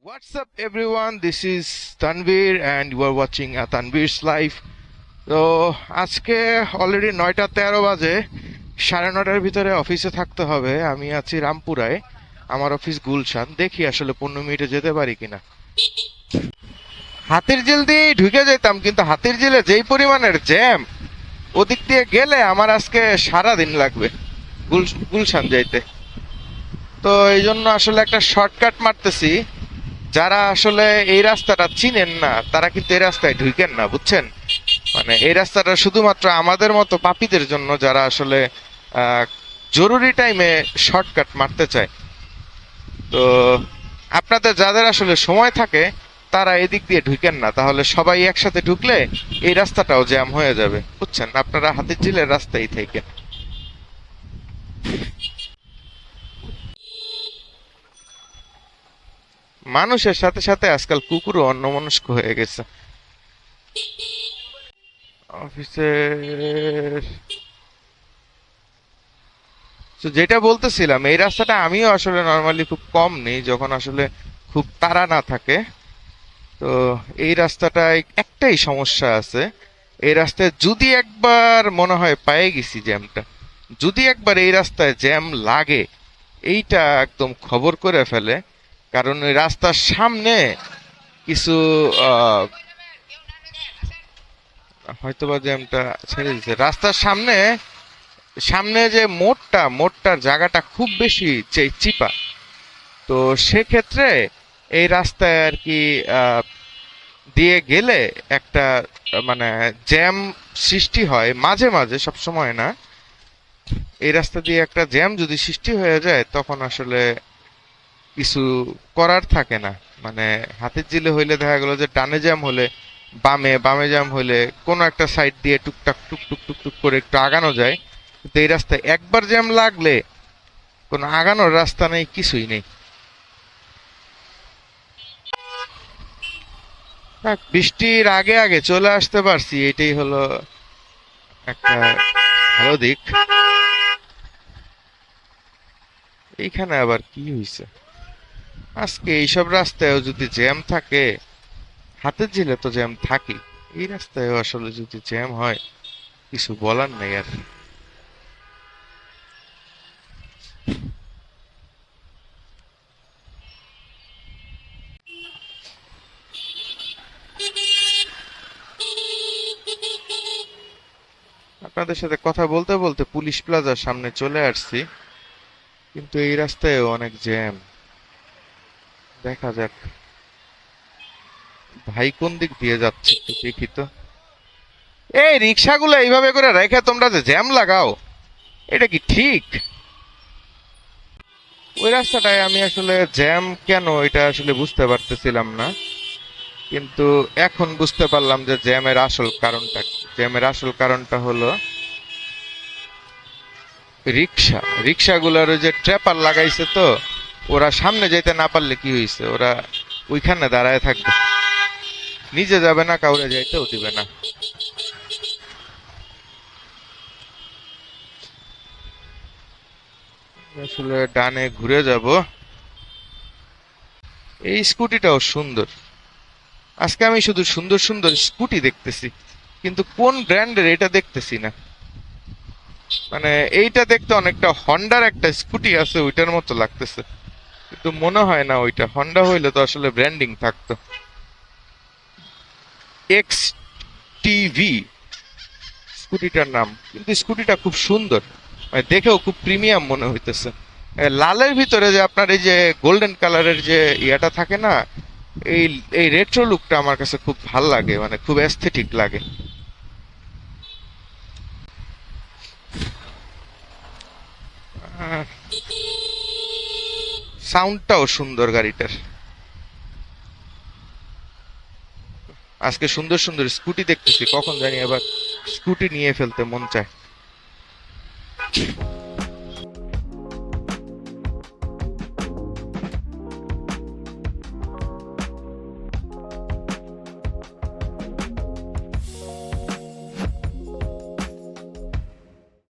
What's up, everyone? This is Tanvir, and you are watching a Tanvir's Life. তো আজকে already 9:13 বাজে, 9:30টার ভিতরে অফিসে থাকতে হবে। আমি আছি রামপুরায়, আমার অফিস গুলশান। দেখি আসলে 15 মিনিটে যেতে পারি কিনা। হাতির ঝিল দিয়ে ঢুকে যেতাম, কিন্তু হাতির ঝিলে যেই পরিমাণের জ্যাম, ওদিক দিয়ে গেলে আমার আজকে সারা দিন লাগবে গুলশান যাইতে। তো এই জন্য আসলে একটা শর্টকাট মারতেছি। যারা আসলে এই রাস্তাটা চিনেন না, তারা কিন্তু এই রাস্তায় ঢুকেন না, বুঝছেন? মানে এই রাস্তাটা শুধুমাত্র আমাদের মতো পাপীদের জন্য, যারা আসলে জরুরি টাইমে শর্টকাট মারতে চায়। তো আপনাদের যাদের আসলে সময় থাকে, তারা এদিক দিয়ে ঢুকেন না, তাহলে সবাই একসাথে ঢুকলে এই রাস্তাটাও জ্যাম হয়ে যাবে, বুঝছেন? আপনারা হাতিরঝিলের রাস্তায় থেকে মানুষের সাথে সাথে আজকাল কুকুরও অন্যমনস্ক হয়ে গেছে। অফিসের তো যেটা বলতেছিলাম, এই রাস্তাটা আমিও আসলে নর্মালি খুব কম নেই যখন আসলে খুব তাড়া না থাকে। তো এই রাস্তাটায় একটাই সমস্যা আছে। এই রাস্তায় যদি একবার মনে হয় পেয়ে গেছি জ্যামটা, যদি একবার এই রাস্তায় জ্যাম লাগে, এইটা একদম খবর করে ফেলে। কারণ ওই রাস্তার সামনে কিছু আহ হয়তোবা জ্যামটা ছেড়ে দিছে। রাস্তার সামনে সামনে যে মোড়টার জায়গাটা খুব বেশি চিপা। তো সেক্ষেত্রে এই রাস্তায় আর কি দিয়ে গেলে একটা মানে জ্যাম সৃষ্টি হয় মাঝে মাঝে, সব সময় না। এই রাস্তা দিয়ে একটা জ্যাম যদি সৃষ্টি হয়ে যায়, তখন আসলে কিছু করার থাকে না। মানে হাতির ঝিলে হইলে দেখা গেল যে ডানে জ্যাম হলে, বামে বামে জ্যাম হলে কোনো একটা সাইড দিয়ে টুকটাক টুকটুক টুকটুক করে একটু আগানো যায়। কিন্তু এই রাস্তায় একবার জ্যাম লাগলে কোনো আগানোর রাস্তা নেই, কিছুই নেই। যাক, বৃষ্টির আগে আগে চলে আসতে পারছি, এটাই হলো একটা ভালো দিক। এইখানে আবার কি হইছে আজকে? এইসব রাস্তায়ও যদি জ্যাম থাকে, হাতের ঝিলে তো জ্যাম থাকে, এই রাস্তায়ও আসলে যদি জ্যাম হয়, কিছু বলার নেই আর। আপনাদের সাথে কথা বলতে বলতে পুলিশ প্লাজার সামনে চলে আসছি, কিন্তু এই রাস্তায়ও অনেক জ্যাম। দেখা যাক ভাই কোন দিক দিয়ে যাচ্ছে, একটু দেখি তো। এই রিক্সাগুলো এইভাবে করে রেখে তোমরা যে জ্যাম লাগাও, এটা কি ঠিক? ওই রাস্তাটায় আমি আসলে জ্যাম কেন, এটা আসলে বুঝতে পারতেছিলাম না, কিন্তু এখন বুঝতে পারলাম যে জ্যামের আসল কারণটা কি। জ্যামের আসল কারণটা হলো রিক্সাগুলোর ওই যে ট্র্যাপার লাগাইছে। তো ওরা সামনে যেতে না পারলে কি হয়েছে, ওরা ওইখানে দাঁড়ায় থাকবে, নিজে যাবে না, কাউরে যাইতেও দিবে না। আসলে ডানে ঘুরে যাব। এই স্কুটিটাও সুন্দর। আজকে আমি শুধু সুন্দর সুন্দর স্কুটি দেখতেছি, কিন্তু কোন ব্র্যান্ডের এটা দেখতেছি না। মানে এইটা দেখতে অনেকটা হন্ডার একটা স্কুটি আছে, ওইটার মতো লাগতেছে, কিন্তু মনে হয় না ওইটা। হন্ডা হইলে তো আসলে ব্র্যান্ডিং থাকতো। এক্স টিভি স্কুটিটার নাম, কিন্তু স্কুটিটা খুব সুন্দর, মানে দেখেও খুব প্রিমিয়াম মনে হইতেছে। লালের ভিতরে যে আপনার এই যে গোল্ডেন কালারের যে ইয়াটা থাকে না, এই এই রেট্রো লুকটা আমার কাছে খুব ভাল লাগে, মানে খুব অ্যাস্থেটিক লাগে। সাউন্ডটাও সুন্দর গাড়িটার। আজকে সুন্দর সুন্দর স্কুটি দেখতেছি, কখন জানি আবার স্কুটি নিয়ে ফেলতে মন চায়।